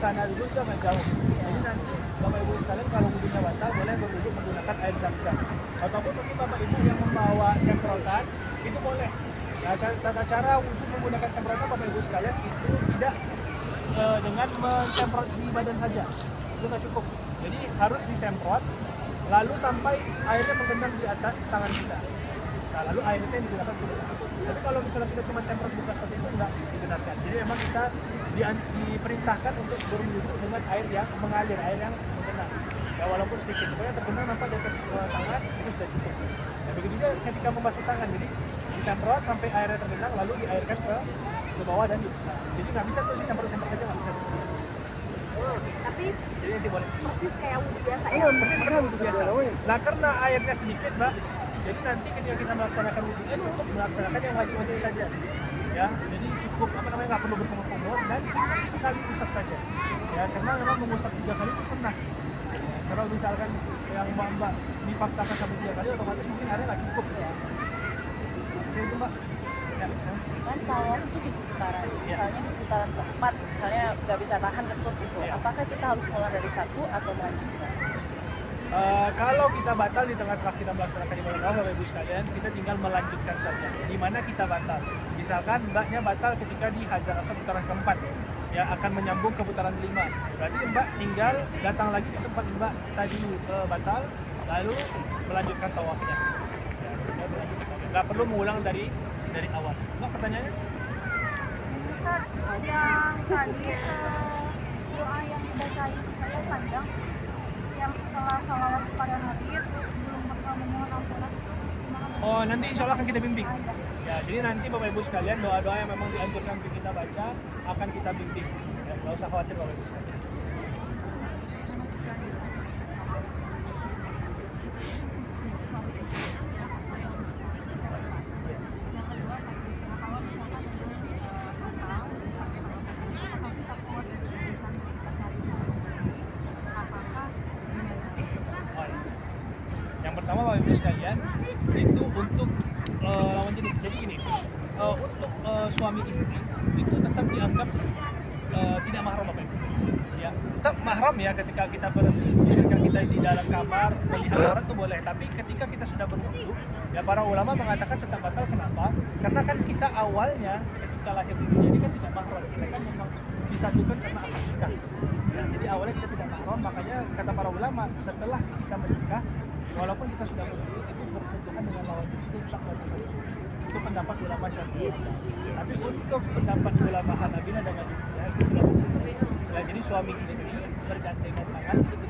sana dulu jangan jauh. Jadi nanti Bapak Ibu sekalian kalau wudunya batal boleh berwudu menggunakan air zam-zam. Ataupun mungkin Bapak Ibu yang membawa semprotan itu boleh. Nah, tata cara wudu menggunakan semprotan Bapak Ibu sekalian itu tidak dengan mensemprot di badan saja. Itu nggak cukup. Jadi harus disemprot lalu sampai airnya menggenang di atas tangan kita. Nah, lalu airnya yang digunakan untuk itu. Tapi kalau misalnya kita cuma semprot buka seperti itu enggak dibenarkan. Jadi memang kita diperintahkan untuk berwudu dengan air yang mengalir, air yang menggenang. Ya walaupun sedikit, pokoknya tergenang nampak di atas tangan itu sudah cukup. Nah, begitu juga ketika membasuh tangan, jadi disemprot sampai airnya tergenang lalu diairkan ke bawah dan diusap. Jadi nggak bisa tuh disemprot-semprot aja nggak bisa seperti itu. Tapi Jadi nanti boleh. persis kayak wudhu biasa ya. Iya, persis seperti wudhu biasa. Nah karena airnya sedikit, Mbak, jadi nanti ketika kita melaksanakan wudhunya cukup melaksanakan yang wajib-wajib saja. Ya, jadi cukup nggak perlu berkumur-kumur dan cukup sekali usap saja. Ya, karena memang mengusap 3 kali itu sunnah. Ya, kalau misalkan yang Mbak dipaksakan sampai 3 kali, otomatis mungkin airnya nggak cukup. Ya. Oke itu Mbak. Ya. Kan tawaf itu di putaran, misalnya di putaran keempat, misalnya nggak bisa tahan ketut itu, apakah kita harus mulai dari 1 atau melanjutkan? Kalau kita batal di tengah-tengah kita melaksanakan ibadah tawaf, Bapak Ibu sekalian, kita tinggal melanjutkan saja. Di mana kita batal? Misalkan Mbaknya batal ketika di Hajar Aswad putaran keempat, ya akan menyambung ke putaran kelima. Berarti Mbak tinggal datang lagi ke tempat Mbak tadi batal, lalu melanjutkan tawafnya. Ya, melanjutkan. Nggak perlu mengulang dari awal. Mbak pertanyaannya? Ustaz, yang tadi doa yang dibacain saya panjang, yang setelah salawat kepada Nabi terus belum memohon ampunan itu gimana? Oh, nanti insya Allah akan kita bimbing. Ya, jadi nanti Bapak Ibu sekalian doa-doa yang memang dianjurkan untuk kita baca akan kita bimbing. Ya, nggak usah khawatir Bapak Ibu sekalian. Yang pertama Bapak Ibu sekalian itu untuk lawan jenis. Jadi gini, untuk suami istri itu tetap dianggap tidak mahram Bapak Ibu. Ya, tetap mahram ya ketika kita di dalam kamar melihat orang itu boleh. Tapi ketika kita sudah berwudu, ya para ulama mengatakan tetap batal. Kenapa? Karena kan kita awalnya ketika lahir di dunia ini kan tidak mahram. Kita kan memang disatukan karena akad nikah. Ya, jadi awalnya kita tidak mahram, makanya kata para ulama setelah kita menikah walaupun kita sudah berwudu itu bersentuhan dengan lawan jenis itu tak wajib. Itu pendapat ulama Syafi'i. Tapi untuk pendapat ulama Hanabilah dan Malikiyah itu tidak masuk. Ya, jadi suami istri bergandengan tangan itu